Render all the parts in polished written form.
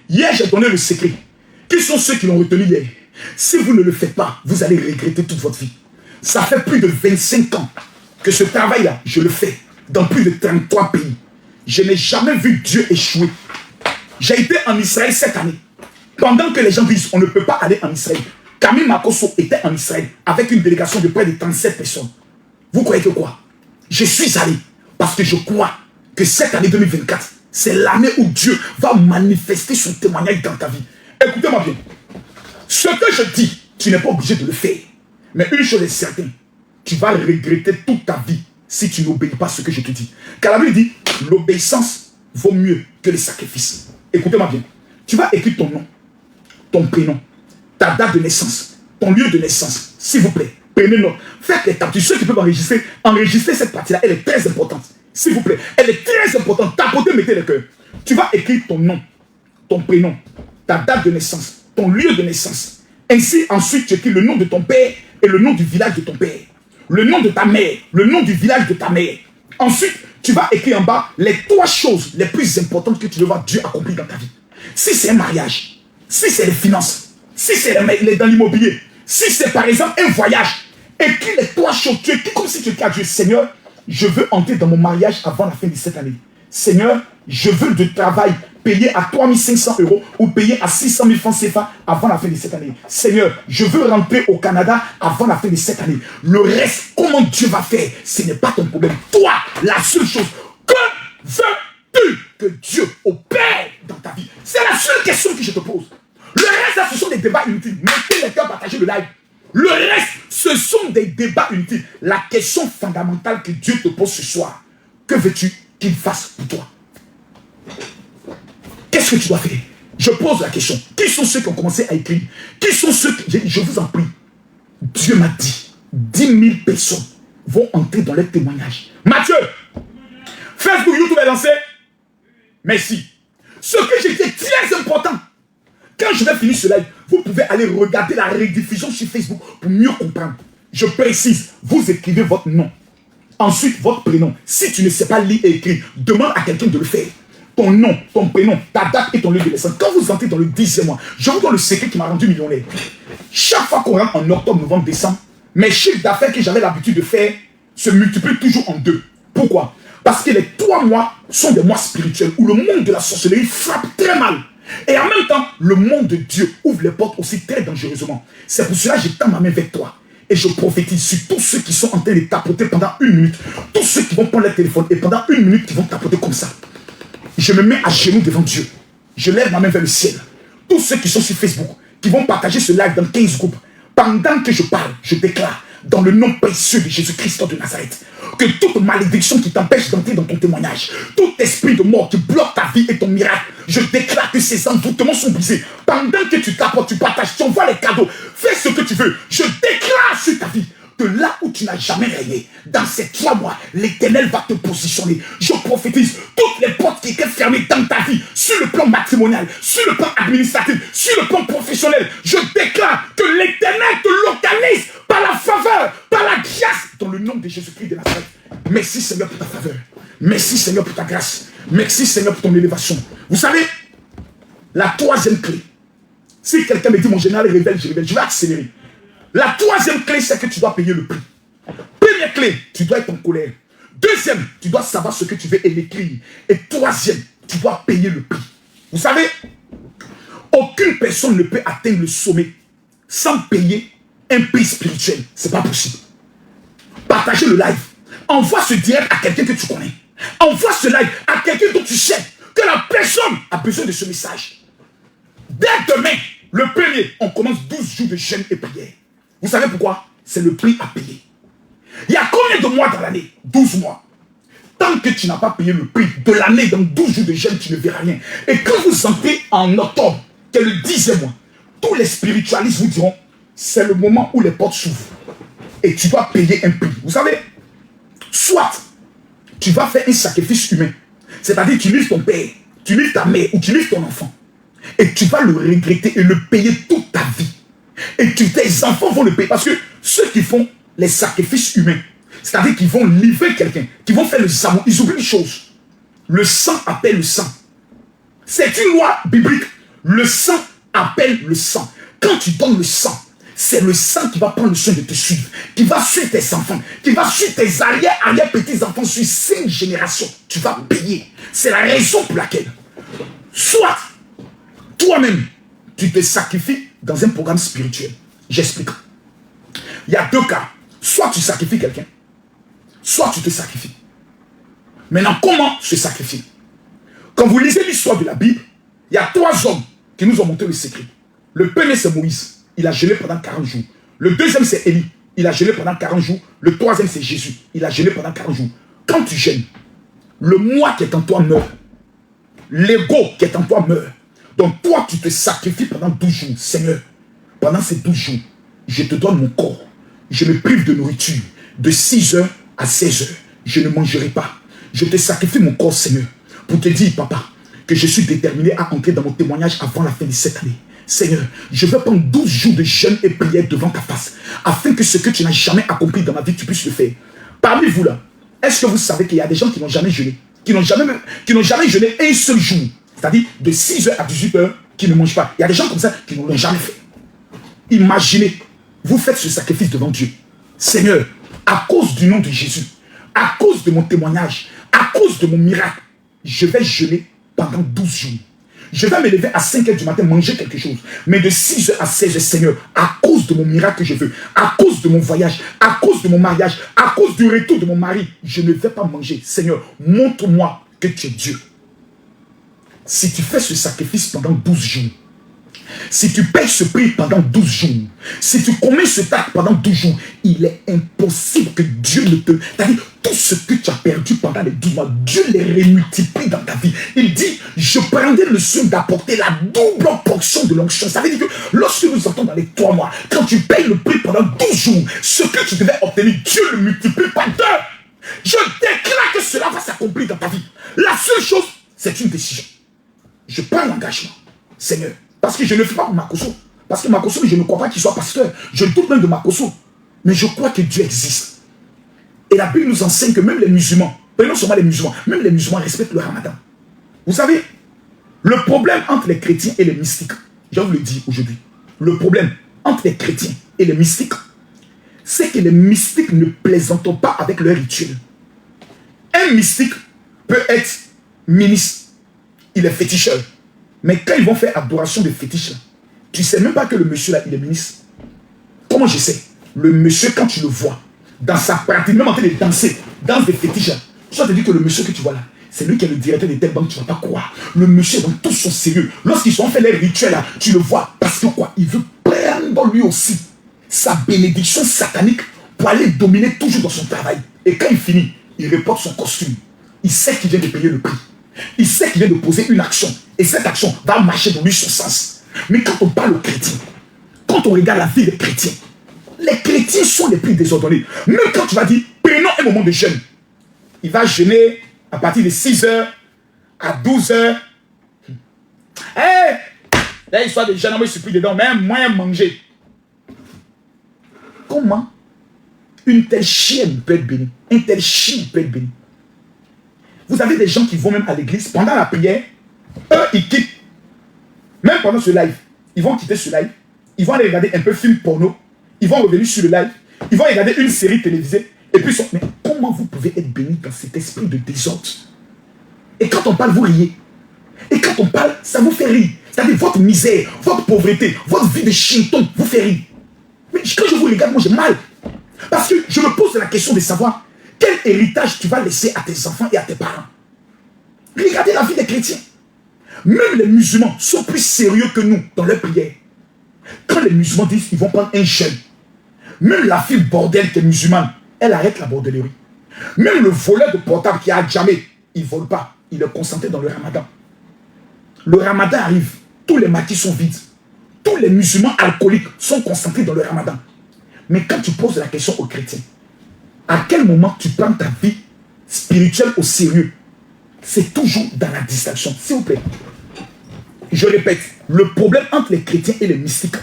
Hier, j'ai donné le secret. Qui sont ceux qui l'ont retenu hier? Si vous ne le faites pas, vous allez regretter toute votre vie. Ça fait plus de 25 ans que ce travail-là, je le fais dans plus de 33 pays. Je n'ai jamais vu Dieu échouer. J'ai été en Israël cette année. Pendant que les gens disent on ne peut pas aller en Israël, Camille Makosso était en Israël avec une délégation de près de 37 personnes. Vous croyez que quoi? Je suis allé parce que je crois que cette année 2024, c'est l'année où Dieu va manifester son témoignage dans ta vie. Écoutez-moi bien. Ce que je dis, tu n'es pas obligé de le faire. Mais une chose est certaine, tu vas regretter toute ta vie si tu n'obéis pas à ce que je te dis. Car la Bible dit, l'obéissance vaut mieux que les sacrifices. Écoutez-moi bien. Tu vas écrire ton nom, ton prénom, ta date de naissance, ton lieu de naissance. S'il vous plaît, prenez note. Faites les tapes. Ceux qui peuvent enregistrer cette partie-là, elle est très importante. S'il vous plaît, elle est très importante. Tapotez, mettez le cœur. Tu vas écrire ton nom, ton prénom, ta date de naissance, ton lieu de naissance. Ainsi, ensuite, tu écris le nom de ton père et le nom du village de ton père. Le nom de ta mère, le nom du village de ta mère. Ensuite, tu vas écrire en bas les 3 choses les plus importantes que tu devras Dieu accomplir dans ta vie. Si c'est un mariage, si c'est les finances, si c'est dans l'immobilier, si c'est par exemple un voyage, écris les 3 choses. Tu écris comme si tu écris à Dieu, Seigneur, je veux entrer dans mon mariage avant la fin de cette année. Seigneur, je veux du travail payé à 3500 € ou payé à 600 000 francs CFA avant la fin de cette année. Seigneur, je veux rentrer au Canada avant la fin de cette année. Le reste, comment Dieu va faire, ce n'est pas ton problème. Toi, la seule chose, que veux-tu que Dieu opère dans ta vie? C'est la seule question que je te pose. Le reste, là, ce sont des débats inutiles. Mettez les cœurs, partagez le live. Le reste, ce sont des débats inutiles. La question fondamentale que Dieu te pose ce soir, que veux-tu qu'il fasse pour toi? Qu'est-ce que tu dois faire? Je pose la question. Qui sont ceux qui ont commencé à écrire? Qui sont ceux qui... Je vous en prie. Dieu m'a dit, 10 000 personnes vont entrer dans leur témoignage. Mathieu, Facebook, YouTube est lancé. Merci. Ce que j'ai dit est très important. Quand je vais finir ce live, vous pouvez aller regarder la rediffusion sur Facebook pour mieux comprendre. Je précise, vous écrivez votre nom. Ensuite, votre prénom. Si tu ne sais pas lire et écrire, demande à quelqu'un de le faire. Ton nom, ton prénom, ta date et ton lieu de naissance. Quand vous entrez dans le 10e mois, je vous donne le secret qui m'a rendu millionnaire. Chaque fois qu'on rentre en octobre, novembre, décembre, mes chiffres d'affaires que j'avais l'habitude de faire se multiplient toujours en 2. Pourquoi? Parce que les 3 mois sont des mois spirituels où le monde de la sorcellerie frappe très mal. Et en même temps, le monde de Dieu ouvre les portes aussi très dangereusement. C'est pour cela que je tends ma main vers toi. Et je prophétise sur tous ceux qui sont en train de tapoter pendant 1 minute. Tous ceux qui vont prendre leur téléphone et pendant 1 minute, qui vont tapoter comme ça. Je me mets à genoux devant Dieu. Je lève ma main vers le ciel. Tous ceux qui sont sur Facebook, qui vont partager ce live dans 15 groupes. Pendant que je parle, je déclare, dans le nom précieux de Jésus-Christ de Nazareth, que toute malédiction qui t'empêche d'entrer dans ton témoignage, tout esprit de mort qui bloque ta vie et ton miracle, je déclare que ces envoûtements sont brisés. Pendant que tu tapotes, tu partages, tu envoies les cadeaux, fais ce que tu veux. Je déclare sur ta vie que là où tu n'as jamais régné, dans ces 3 mois, l'Éternel va te positionner. Je prophétise toutes les portes qui étaient fermées dans ta vie, sur le plan matrimonial, sur le plan administratif, sur le plan professionnel. Je déclare que l'Éternel te localise par la faveur, par la grâce, dans le nom de Jésus-Christ de Nazareth. Merci Seigneur pour ta faveur. Merci Seigneur pour ta grâce. Merci Seigneur pour ton élévation. Vous savez, la 3e clé, si quelqu'un me dit mon général révèle, je vais accélérer. La 3e clé, c'est que tu dois payer le prix. Première clé, tu dois être en colère. 2e, tu dois savoir ce que tu veux et l'écrire. Et 3e, tu dois payer le prix. Vous savez, aucune personne ne peut atteindre le sommet sans payer un prix spirituel. Ce n'est pas possible. Partagez le live. Envoie ce direct à quelqu'un que tu connais. Envoie ce live à quelqu'un dont tu sais que la personne a besoin de ce message. Dès demain, le 1er, on commence 12 jours de jeûne et prière. Vous savez pourquoi? C'est le prix à payer. Il y a combien de mois dans l'année? 12 mois. Tant que tu n'as pas payé le prix de l'année dans 12 jours de jeûne, tu ne verras rien. Et quand vous entrez en octobre, qui est le 10e mois, tous les spiritualistes vous diront, c'est le moment où les portes s'ouvrent. Et tu dois payer un prix. Vous savez, soit tu vas faire un sacrifice humain. C'est-à-dire tu livres ton père, tu livres ta mère ou tu livres ton enfant. Et tu vas le regretter et le payer toute ta vie. Et tes enfants vont le payer. Parce que ceux qui font les sacrifices humains, c'est-à-dire qu'ils vont livrer quelqu'un, qui vont faire le sang, ils oublient une chose. Le sang appelle le sang. C'est une loi biblique. Le sang appelle le sang. Quand tu donnes le sang, c'est le sang qui va prendre le soin de te suivre, qui va suivre tes enfants, qui va suivre tes arrière-petits-enfants sur 5 générations. Tu vas payer. C'est la raison pour laquelle, soit toi-même, tu te sacrifies dans un programme spirituel. J'explique. Il y a 2 cas. Soit tu sacrifies quelqu'un, soit tu te sacrifies. Maintenant, comment se sacrifier? Quand vous lisez l'histoire de la Bible, il y a 3 hommes qui nous ont montré le secret. Le premier, c'est Moïse. Il a jeûné pendant 40 jours. Le deuxième, c'est Élie. Il a jeûné pendant 40 jours. Le troisième, c'est Jésus. Il a jeûné pendant 40 jours. Quand tu jeûnes, le moi qui est en toi meurt. L'ego qui est en toi meurt. Donc toi, tu te sacrifies pendant 12 jours. Seigneur, pendant ces 12 jours, je te donne mon corps. Je me prive de nourriture. De 6 heures à 16 heures. Je ne mangerai pas. Je te sacrifie mon corps, Seigneur, pour te dire, papa, que je suis déterminé à entrer dans mon témoignage avant la fin de cette année. Seigneur, je veux prendre 12 jours de jeûne et prière devant ta face, afin que ce que tu n'as jamais accompli dans ma vie, tu puisses le faire. Parmi vous là, est-ce que vous savez qu'il y a des gens qui n'ont jamais jeûné, qui n'ont jamais jeûné un seul jour, c'est-à-dire de 6 heures à 18 heures, qui ne mangent pas. Il y a des gens comme ça qui ne l'ont jamais fait. Imaginez, vous faites ce sacrifice devant Dieu. Seigneur, à cause du nom de Jésus, à cause de mon témoignage, à cause de mon miracle, je vais jeûner pendant 12 jours. Je vais me lever à 5 heures du matin, manger quelque chose. Mais de 6 heures à 16 heures, Seigneur, à cause de mon miracle que je veux, à cause de mon voyage, à cause de mon mariage, à cause du retour de mon mari, je ne vais pas manger. Seigneur, montre-moi que tu es Dieu. Si tu fais ce sacrifice pendant 12 jours, si tu payes ce prix pendant 12 jours, si tu commets ce acte pendant 12 jours, il est impossible que Dieu ne te... C'est-à-dire, tout ce que tu as perdu pendant les 12 mois, Dieu les remultiplie dans ta vie. Il dit, je prendrai le soin d'apporter la double portion de l'onction. Ça veut dire que lorsque nous entendons dans les 3 mois, quand tu payes le prix pendant 12 jours, ce que tu devais obtenir, Dieu le multiplie par 2. Je déclare que cela va s'accomplir dans ta vie. La seule chose, c'est une décision. Je prends l'engagement. Seigneur, parce que je ne le fais pas pour Makosso. Parce que Makosso, je ne crois pas qu'il soit pasteur. Je doute même de Makosso. Mais je crois que Dieu existe. Et la Bible nous enseigne que même les musulmans, prenons seulement les musulmans, même les musulmans respectent le ramadan. Vous savez, le problème entre les chrétiens et les mystiques, je vous le dis aujourd'hui, le problème entre les chrétiens et les mystiques, c'est que les mystiques ne plaisantent pas avec leur rituel. Un mystique peut être ministre, il est féticheur. Mais quand ils vont faire adoration de fétiche, là, tu ne sais même pas que le monsieur là, il est ministre. Comment je sais? Le monsieur, quand tu le vois, dans sa pratique, même en train de danser, danse des fétiches, là, tu vas te dire que le monsieur que tu vois là, c'est lui qui est le directeur de telle banque, tu ne vas pas croire. Le monsieur dans tout son sérieux. Lorsqu'ils ont fait les rituels là, tu le vois. Parce que quoi? Il veut prendre lui aussi sa bénédiction satanique pour aller dominer toujours dans son travail. Et quand il finit, il reporte son costume. Il sait qu'il vient de payer le prix. Il sait qu'il vient de poser une action. Et cette action va marcher dans lui son sens. Mais quand on parle aux chrétiens, quand on regarde la vie des chrétiens, les chrétiens sont les plus désordonnés. Même quand tu vas dire, prenons un moment de jeûne. Il va jeûner à partir de 6 heures à 12 heures. Hey! Là, il soit de jeûne, il se prie dedans, même moyen manger. Comment une telle chienne peut être bénie? Un tel chien peut être béni. Vous avez des gens qui vont même à l'église pendant la prière. Eux, ils quittent. Même pendant ce live, ils vont quitter ce live. Ils vont aller regarder un peu film porno. Ils vont revenir sur le live. Ils vont regarder une série télévisée. Et puis, mais comment vous pouvez être béni dans cet esprit de désordre? Et quand on parle, vous riez. Et quand on parle, ça vous fait rire. C'est-à-dire votre misère, votre pauvreté, votre vie de chinton vous fait rire. Mais quand je vous regarde, moi j'ai mal. Parce que je me pose la question de savoir quel héritage tu vas laisser à tes enfants et à tes parents. Regardez la vie des chrétiens. Même les musulmans sont plus sérieux que nous dans leur prière. Quand les musulmans disent qu'ils vont prendre un jeûne, même la fille bordel qui est musulmane, elle arrête la bordellerie. Même le voleur de portable qui a jamais, il ne vole pas. Il est concentré dans le ramadan. Le ramadan arrive, tous les maquis sont vides. Tous les musulmans alcooliques sont concentrés dans le ramadan. Mais quand tu poses la question aux chrétiens, à quel moment tu prends ta vie spirituelle au sérieux? C'est toujours dans la distraction. S'il vous plaît. Je répète, le problème entre les chrétiens et les mystiques,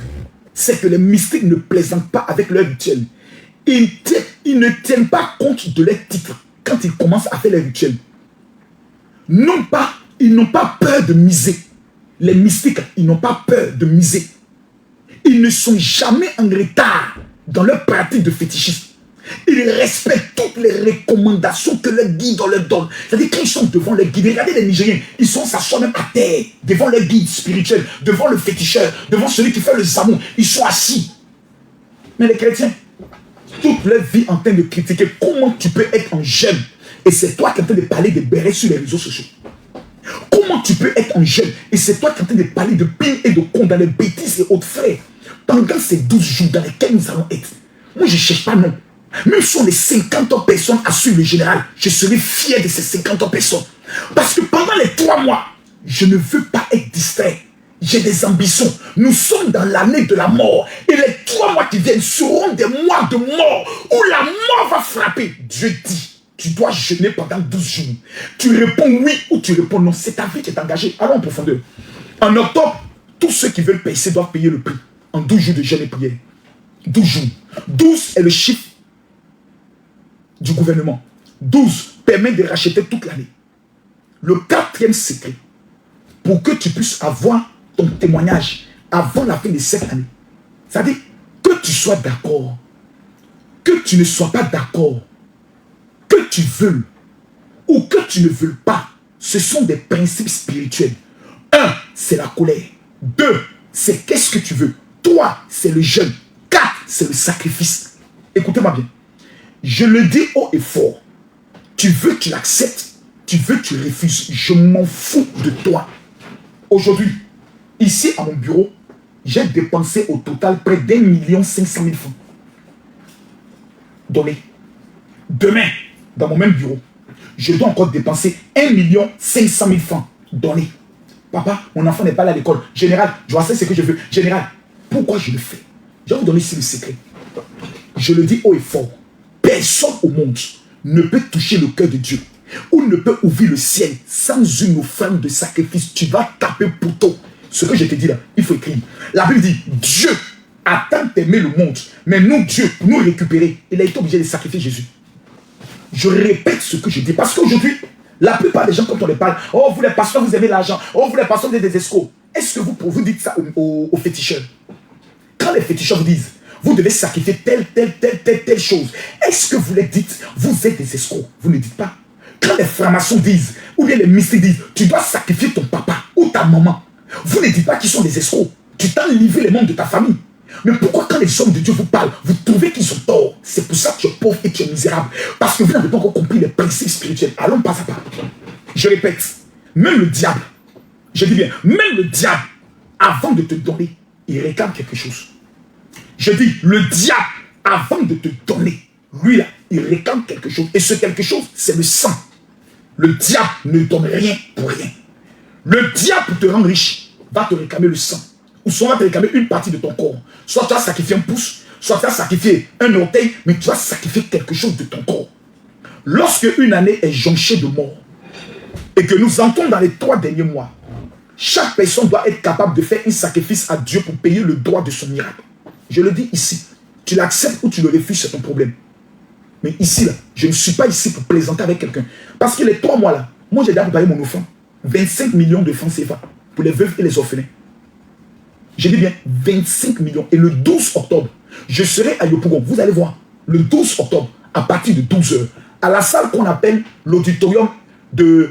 c'est que les mystiques ne plaisantent pas avec leur rituel. Ils ne tiennent pas compte de leur titre quand ils commencent à faire les rituels. Non pas, ils n'ont pas peur de miser. Les mystiques, ils n'ont pas peur de miser. Ils ne sont jamais en retard dans leur pratique de fétichisme. Ils respectent toutes les recommandations que leur guide leur donne. C'est-à-dire qu'ils sont devant leur guide. Regardez les Nigériens, ils sont s'assoient même à terre, devant leur guide spirituel, devant le féticheur, devant celui qui fait le zamou. Ils sont assis. Mais les chrétiens, toute leur vie en train de critiquer comment tu peux être un jeune. Et c'est toi qui es en train de parler de bérets sur les réseaux sociaux. Comment tu peux être un jeune et c'est toi qui es en train de parler de pile et de condamner bêtises et autres frères. Pendant ces 12 jours dans lesquels nous allons être, moi je ne cherche pas non. Même si on est 50 personnes à suivre le général, je serai fier de ces 50 personnes. Parce que pendant les 3 mois, je ne veux pas être distrait. J'ai des ambitions. Nous sommes dans l'année de la mort. Et les 3 mois qui viennent seront des mois de mort où la mort va frapper. Dieu dit, tu dois jeûner pendant 12 jours. Tu réponds oui ou tu réponds non. C'est ta vie qui est engagée. Allons en profondeur. En octobre, tous ceux qui veulent payer doivent payer le prix. En 12 jours de jeûne et prière. 12 jours. 12 est le chiffre du gouvernement. 12 permet de racheter toute l'année. Le 4e secret, pour que tu puisses avoir ton témoignage avant la fin de cette année, c'est-à-dire que tu sois d'accord, que tu ne sois pas d'accord, que tu veuilles ou que tu ne veuilles pas, ce sont des principes spirituels. 1, c'est la colère. 2, c'est qu'est-ce que tu veux. 3, c'est le jeûne. 4, c'est le sacrifice. Écoutez-moi bien. Je le dis haut et fort. Tu veux, tu l'acceptes. Tu veux, tu refuses. Je m'en fous de toi. Aujourd'hui, ici à mon bureau, j'ai dépensé au total près d'1 500 000 francs. Donnez. Demain, dans mon même bureau, je dois encore dépenser 1 500 000 francs. Donnez. Papa, mon enfant n'est pas allé à l'école. Général, je vois ce que je veux. Général, pourquoi je le fais? Je vais vous donner ici le secret. Je le dis haut et fort. Personne au monde ne peut toucher le cœur de Dieu ou ne peut ouvrir le ciel sans une offrande de sacrifice. Tu vas taper poteau. Ce que je te dis là, il faut écrire. La Bible dit, Dieu a tant aimé le monde, mais nous, Dieu, pour nous récupérer, il a été obligé de sacrifier Jésus. Je répète ce que je dis, parce qu'aujourd'hui, la plupart des gens, quand on les parle, oh, vous les pasteurs, vous aimez l'argent, oh, vous les pasteurs, vous êtes des escrocs. Est-ce que vous dites ça aux féticheurs? Quand les féticheurs vous disent, vous devez sacrifier telle chose. Est-ce que vous les dites, vous êtes des escrocs? Vous ne dites pas. Quand les francs-maçons disent, ou bien les mystiques disent, tu dois sacrifier ton papa ou ta maman, vous ne dites pas qu'ils sont des escrocs. Tu t'en livré les membres de ta famille. Mais pourquoi quand les hommes de Dieu vous parlent, vous trouvez qu'ils ont tort? C'est pour ça que tu es pauvre et tu es misérable. Parce que vous n'avez pas encore compris les principes spirituels. Allons pas à pas. Je répète, même le diable, je dis bien, même le diable, avant de te donner, il réclame quelque chose. Je dis, le diable, avant de te donner, lui là, il réclame quelque chose. Et ce quelque chose, c'est le sang. Le diable ne donne rien pour rien. Le diable, pour te rendre riche, va te réclamer le sang. Ou soit va te réclamer une partie de ton corps. Soit tu vas sacrifier un pouce, soit tu vas sacrifier un orteil, mais tu vas sacrifier quelque chose de ton corps. Lorsque une année est jonchée de mort, et que nous entrons dans les 3 derniers mois, chaque personne doit être capable de faire un sacrifice à Dieu pour payer le droit de son miracle. Je le dis ici, tu l'acceptes ou tu le refuses, c'est ton problème. Mais ici, là, je ne suis pas ici pour plaisanter avec quelqu'un. Parce que les 3 mois là, moi j'ai déjà préparé mon offrande. 25 millions de francs CFA pour les veuves et les orphelins. Je dis bien 25 millions. Et le 12 octobre, je serai à Yopougon. Vous allez voir, le 12 octobre, à partir de 12 h, à la salle qu'on appelle l'auditorium de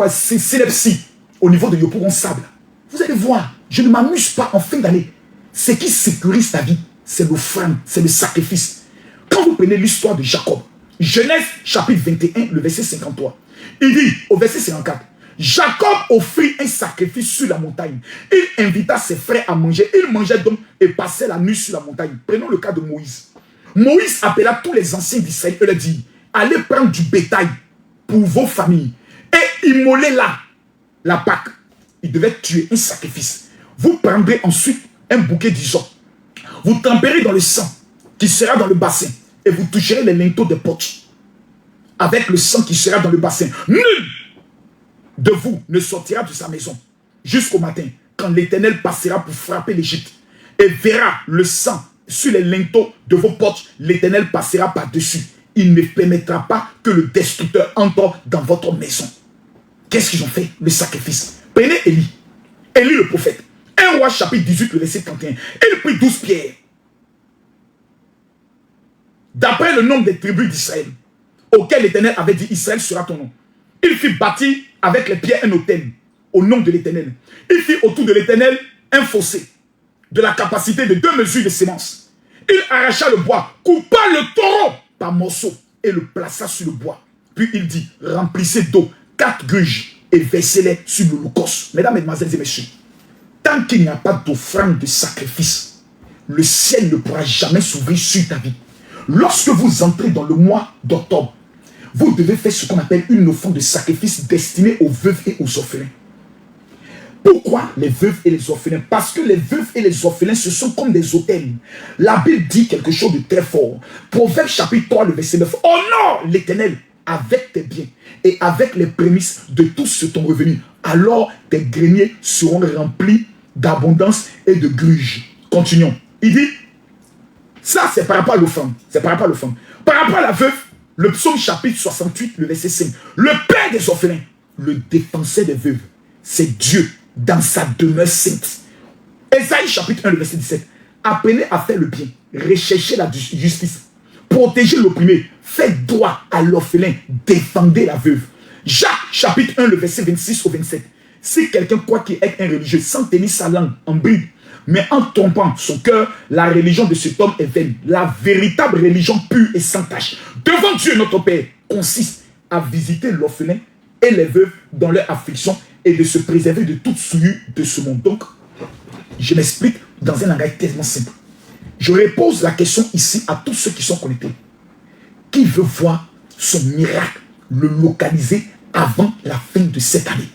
Synepsi, au niveau de Yopougon Sable. Vous allez voir, je ne m'amuse pas en fin d'année. Ce qui sécurise ta vie, c'est l'offrande, c'est le sacrifice. Quand vous prenez l'histoire de Jacob, Genèse chapitre 21, le verset 53, il dit au verset 54, Jacob offrit un sacrifice sur la montagne. Il invita ses frères à manger. Il mangeait donc et passait la nuit sur la montagne. Prenons le cas de Moïse. Moïse appela tous les anciens d'Israël et leur dit, allez prendre du bétail pour vos familles et immolez là la Pâque. Il devait tuer un sacrifice. Vous prendrez ensuite un bouquet d'hysope. Vous tremperez dans le sang qui sera dans le bassin et vous toucherez les linteaux des portes avec le sang qui sera dans le bassin. Nul de vous ne sortira de sa maison jusqu'au matin, quand l'Éternel passera pour frapper l'Égypte et verra le sang sur les linteaux de vos portes. L'Éternel passera par-dessus. Il ne permettra pas que le destructeur entre dans votre maison. Qu'est-ce qu'ils ont fait? Le sacrifice. Prenez Élie. Élie le prophète. 1 Roi chapitre 18, le verset 31. Il prit 12 pierres. D'après le nombre des tribus d'Israël, auquel l'Éternel avait dit, Israël sera ton nom. Il fit bâtir avec les pierres un autel au nom de l'Éternel. Il fit autour de l'Éternel un fossé de la capacité de 2 mesures de sémence. Il arracha le bois, coupa le taureau par morceaux et le plaça sur le bois. Puis il dit, remplissez d'eau 4 gruges et versez-les sur l'holocauste. Mesdames, mesdemoiselles et messieurs, tant qu'il n'y a pas d'offrande de sacrifice, le ciel ne pourra jamais s'ouvrir sur ta vie. Lorsque vous entrez dans le mois d'octobre, vous devez faire ce qu'on appelle une offrande de sacrifice destinée aux veuves et aux orphelins. Pourquoi les veuves et les orphelins? Parce que les veuves et les orphelins, ce sont comme des autels. La Bible dit quelque chose de très fort. Proverbe chapitre 3, le verset 9. Honore l'Éternel avec tes biens et avec les prémices de tout ce ton revenu. Alors tes greniers seront remplis d'abondance et de gruges. Continuons. Il dit, ça c'est par rapport à l'offrande. C'est par rapport à l'offrande. Par rapport à la veuve, le psaume chapitre 68, le verset 5. Le père des orphelins, le défenseur des veuves, c'est Dieu dans sa demeure sainte. Ésaïe chapitre 1, le verset 17. Apprenez à faire le bien, recherchez la justice, protégez l'opprimé, faites droit à l'orphelin, défendez la veuve. Jacques chapitre 1, le verset 26 au 27. Si quelqu'un croit qu'il est un religieux sans tenir sa langue en bride, mais en trompant son cœur, la religion de cet homme est vaine. La véritable religion pure et sans tache devant Dieu notre Père consiste à visiter l'orphelin et les veuves dans leur affliction et de se préserver de toute souillure de ce monde. Donc, je m'explique dans un langage tellement simple. Je repose la question ici à tous ceux qui sont connectés. Qui veut voir son miracle le localiser avant la fin de cette année?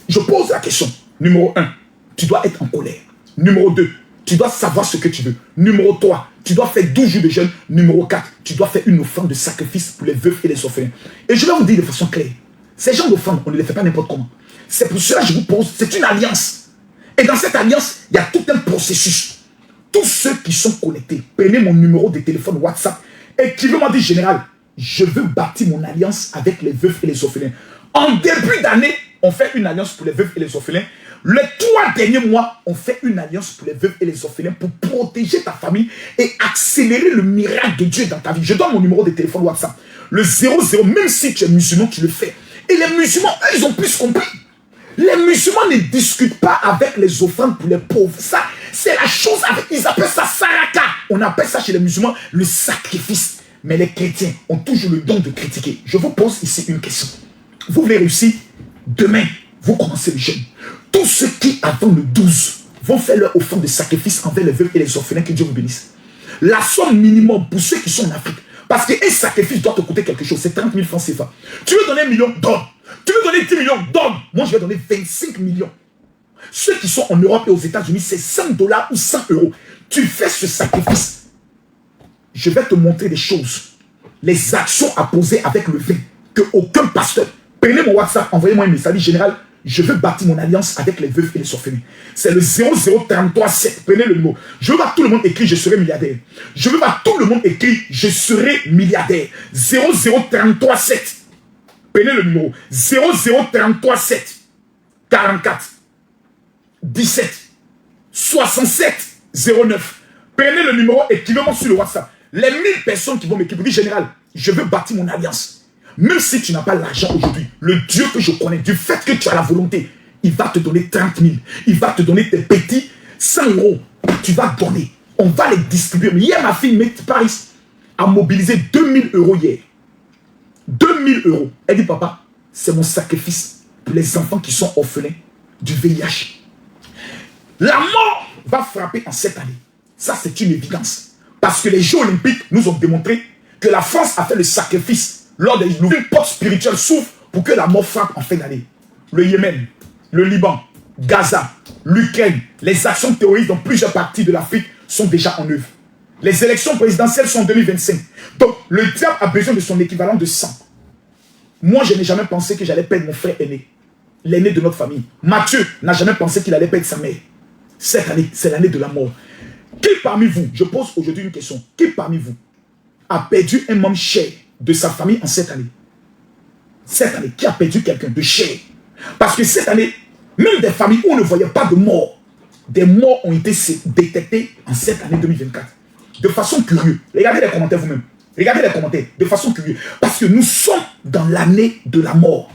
Je pose la question. Numéro 1, tu dois être en colère. Numéro 2, tu dois savoir ce que tu veux. Numéro 3, tu dois faire 12 jours de jeûne. Numéro 4, tu dois faire une offrande de sacrifice pour les veuves et les orphelins. Et je vais vous dire de façon claire, ces gens d'offrande, on ne les fait pas n'importe comment. C'est pour cela que je vous pose, c'est une alliance. Et dans cette alliance, il y a tout un processus. Tous ceux qui sont connectés, prenez mon numéro de téléphone WhatsApp, écrivez-moi dit général, je veux bâtir mon alliance avec les veuves et les orphelins. En début d'année, on fait une alliance pour les veuves et les orphelins. Les 3 derniers mois, on fait une alliance pour les veuves et les orphelins pour protéger ta famille et accélérer le miracle de Dieu dans ta vie. Je donne mon numéro de téléphone WhatsApp. Le 00, même si tu es musulman, tu le fais. Et les musulmans, eux, ils ont plus compris. Les musulmans ne discutent pas avec les offrandes pour les pauvres. Ça, c'est la chose avec... Ils appellent ça saraka. On appelle ça chez les musulmans le sacrifice. Mais les chrétiens ont toujours le don de critiquer. Je vous pose ici une question. Vous voulez réussir? Demain, vous commencez le jeûne. Tous ceux qui, avant le 12, vont faire leur offrande de sacrifice envers les veuves et les orphelins, que Dieu vous bénisse. La somme minimum pour ceux qui sont en Afrique, parce qu'un sacrifice doit te coûter quelque chose, c'est 30 000 francs CFA. Tu veux donner 1 million? Donne. Tu veux donner 10 millions? Donne. Moi, je vais donner 25 millions. Ceux qui sont en Europe et aux États-Unis, c'est 100 $ ou 100 €. Tu fais ce sacrifice. Je vais te montrer des choses. Les actions à poser avec le vin que aucun pasteur. Prenez mon WhatsApp, envoyez-moi un message général. Je veux bâtir mon alliance avec les veuves et les orphelins. C'est le 00337. Prenez le numéro. Je veux voir tout le monde écrit, je serai milliardaire. Je veux voir tout le monde écrit, je serai milliardaire. 00337. Prenez le numéro. 00337 44 17 67 09. Prenez le numéro, écrivez-moi sur le WhatsApp. Les 1000 personnes qui vont m'écrire, dit général, je veux bâtir mon alliance. Même si tu n'as pas l'argent aujourd'hui, le Dieu que je connais, du fait que tu as la volonté, il va te donner 30 000. Il va te donner tes petits 100 €. Tu vas donner. On va les distribuer. Mais hier, ma fille, Paris, a mobilisé 2000 € hier. 2000 €. Elle dit, papa, c'est mon sacrifice pour les enfants qui sont orphelins du VIH. La mort va frapper en cette année. Ça, c'est une évidence. Parce que les Jeux Olympiques nous ont démontré que la France a fait le sacrifice lors des nouvelles portes spirituelles s'ouvrent pour que la mort frappe en fin d'année. Le Yémen, le Liban, Gaza, l'Ukraine, les actions terroristes dans plusieurs parties de l'Afrique sont déjà en œuvre. Les élections présidentielles sont en 2025. Donc, le diable a besoin de son équivalent de sang. Moi, je n'ai jamais pensé que j'allais perdre mon frère aîné, l'aîné de notre famille. Mathieu n'a jamais pensé qu'il allait perdre sa mère. Cette année, c'est l'année de la mort. Qui parmi vous, je pose aujourd'hui une question, qui parmi vous a perdu un membre cher de sa famille en cette année? Cette année, qui a perdu quelqu'un de cher? Parce que cette année, Même des familles où on ne voyait pas de mort, des morts ont été détectés en cette année 2024. De façon curieuse. Regardez les commentaires vous-même. Regardez les commentaires. De façon curieuse. Parce que nous sommes dans l'année de la mort.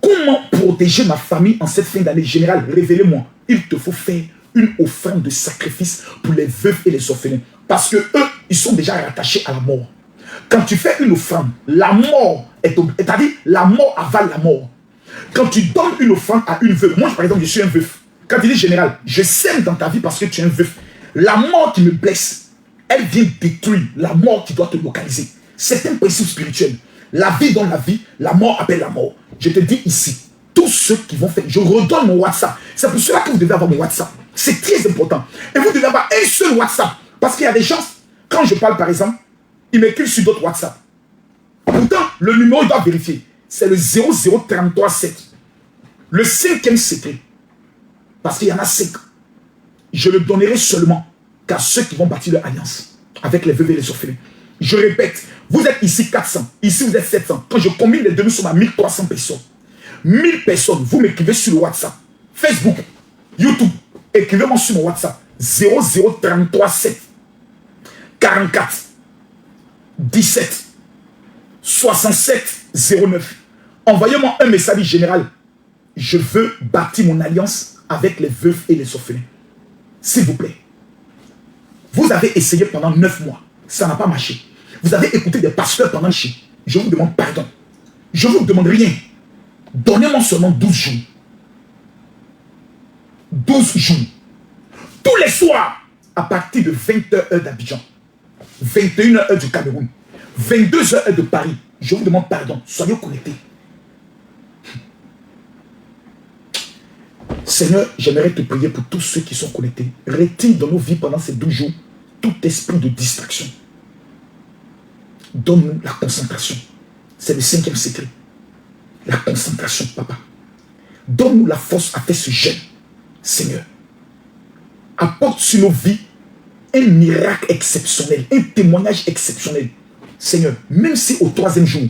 Comment protéger ma famille en cette fin d'année? Général, révélez-moi. Il te faut faire une offrande de sacrifice pour les veufs et les orphelins. Parce que eux, ils sont déjà rattachés à la mort. Quand tu fais une offrande, la mort c'est-à-dire la mort avale la mort. Quand tu donnes une offrande à une veuve, moi par exemple, je suis un veuf. Quand il dit général, je sème dans ta vie parce que tu es un veuf. La mort qui me blesse, elle vient détruire la mort qui doit te localiser. C'est un principe spirituel. La vie donne la vie, la mort appelle la mort. Je te dis ici, tous ceux qui vont faire, je redonne mon WhatsApp. C'est pour cela que vous devez avoir mon WhatsApp. C'est très important. Et vous devez avoir un seul WhatsApp. Parce qu'il y a des gens, quand je parle par exemple, ils m'écrivent sur d'autres WhatsApp. Pourtant, le numéro, il doit vérifier. C'est le 00337. Le 5e secret. Parce qu'il y en a 5. Je le donnerai seulement qu'à ceux qui vont bâtir leur alliance avec les veuves et les orphelins. Je répète, vous êtes ici 400, ici vous êtes 700. Quand je combine les deux, nous sommes à 1300 personnes. 1000 personnes, vous m'écrivez sur le WhatsApp, Facebook, YouTube. Écrivez-moi sur mon WhatsApp 00337 44 17 67 09. Envoyez-moi un message général. Je veux bâtir mon alliance avec les veuves et les orphelins. S'il vous plaît. Vous avez essayé pendant 9 mois. Ça n'a pas marché. Vous avez écouté des pasteurs pendant le chien. Je vous demande pardon. Je ne vous demande rien. Donnez-moi seulement 12 jours. 12 jours. Tous les soirs, à partir de 20h heure d'Abidjan, 21h heure du Cameroun, 22h heure de Paris, je vous demande pardon. Soyez connectés. Seigneur, j'aimerais te prier pour tous ceux qui sont connectés. Retire dans nos vies pendant ces 12 jours tout esprit de distraction. Donne-nous la concentration. C'est le 5e secret. La concentration, papa. Donne-nous la force à faire ce jeûne, Seigneur. Apporte sur nos vies un miracle exceptionnel, un témoignage exceptionnel. Seigneur, même si au 3e jour,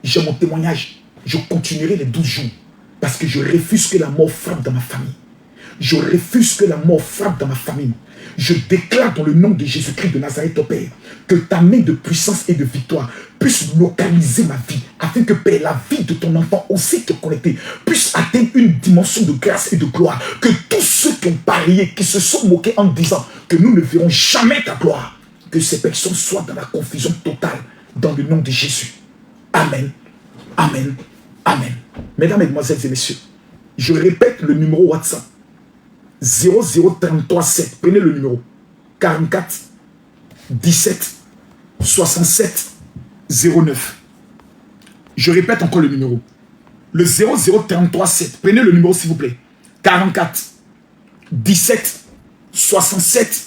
j'ai mon témoignage, je continuerai les 12 jours. Parce que je refuse que la mort frappe dans ma famille. Je refuse que la mort frappe dans ma famille. Je déclare dans le nom de Jésus-Christ de Nazareth, au Père, que ta main de puissance et de victoire puisse localiser ma vie, afin que, Père, la vie de ton enfant aussi qui est connecté puisse atteindre une dimension de grâce et de gloire. Que tous ceux qui ont parié, qui se sont moqués en disant que nous ne verrons jamais ta gloire, que ces personnes soient dans la confusion totale, dans le nom de Jésus. Amen. Amen. Amen. Mesdames, Mesdemoiselles et Messieurs, je répète le numéro WhatsApp. 00337. Prenez le numéro. 44 17 67 09. Je répète encore le numéro. Le 00337. Prenez le numéro s'il vous plaît. 44 17 67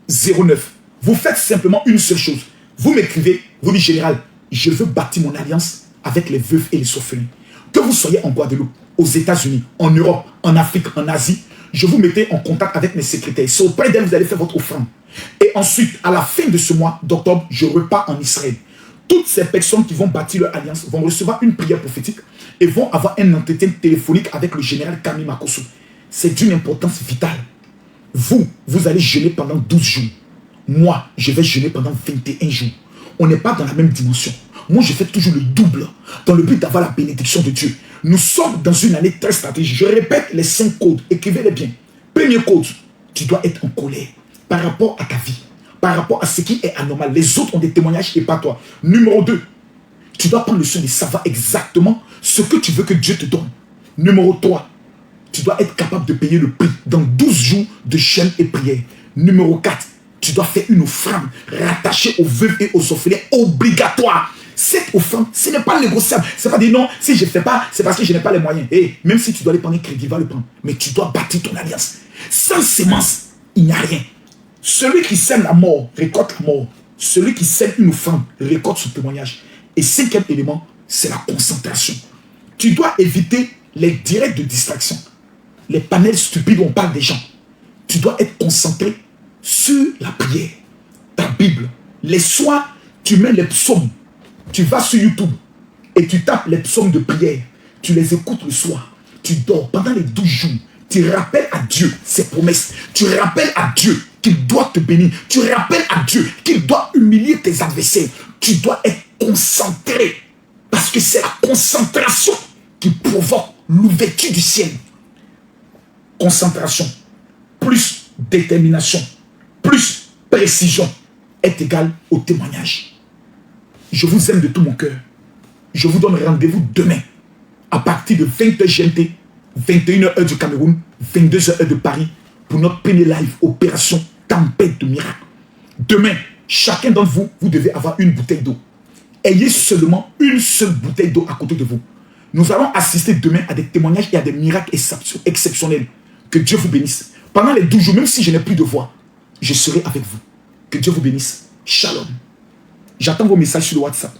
09. Vous faites simplement une seule chose. Vous m'écrivez, vous dites général, je veux bâtir mon alliance avec les veuves et les orphelins. Que vous soyez en Guadeloupe, aux États-Unis, en Europe, en Afrique, en Asie, je vous mettez en contact avec mes secrétaires. C'est auprès d'elles que vous allez faire votre offrande. Et ensuite, à la fin de ce mois d'octobre, je repars en Israël. Toutes ces personnes qui vont bâtir leur alliance vont recevoir une prière prophétique et vont avoir un entretien téléphonique avec le général Kami Makosso. C'est d'une importance vitale. Vous allez jeûner pendant 12 jours. Moi, je vais jeûner pendant 21 jours. On n'est pas dans la même dimension. Moi, je fais toujours le double dans le but d'avoir la bénédiction de Dieu. Nous sommes dans une année très stratégique. Je répète les 5 codes. Écrivez-les bien. Premier code, tu dois être en colère par rapport à ta vie, par rapport à ce qui est anormal. Les autres ont des témoignages et pas toi. Numéro 2, tu dois prendre le soin de savoir exactement ce que tu veux que Dieu te donne. Numéro 3, tu dois être capable de payer le prix dans 12 jours de jeûne et prière. Numéro 4, tu dois faire une offrande rattachée aux veuves et aux orphelins obligatoire. Cette offrande, ce n'est pas négociable. C'est pas dire non, si je ne fais pas, c'est parce que je n'ai pas les moyens. Et même si tu dois aller prendre un crédit, va le prendre. Mais tu dois bâtir ton alliance. Sans sémence, il n'y a rien. Celui qui sème la mort, récolte la mort. Celui qui sème une offrande, récolte son témoignage. Et 5e élément, c'est la concentration. Tu dois éviter les directs de distraction. Les panels stupides où on parle des gens. Tu dois être concentré sur la prière. Ta Bible. Les soirs, tu mets les psaumes. Tu vas sur YouTube et tu tapes les psaumes de prière. Tu les écoutes le soir. tu dors pendant les 12 jours. Tu rappelles à Dieu ses promesses. Tu rappelles à Dieu qu'il doit te bénir. Tu rappelles à Dieu qu'il doit humilier tes adversaires. Tu dois être concentré. Parce que c'est la concentration qui provoque l'ouverture du ciel. Concentration, plus détermination, plus précision est égal au témoignage. Je vous aime de tout mon cœur. Je vous donne rendez-vous demain à partir de 20h GMT, 21h du Cameroun, 22h de Paris pour notre premier live Opération Tempête de Miracle. Demain, chacun d'entre vous, vous devez avoir une bouteille d'eau. Ayez seulement une seule bouteille d'eau à côté de vous. Nous allons assister demain à des témoignages et à des miracles exceptionnels. Que Dieu vous bénisse. Pendant les 12 jours, même si je n'ai plus de voix, je serai avec vous. Que Dieu vous bénisse. Shalom. J'attends vos messages sur le WhatsApp.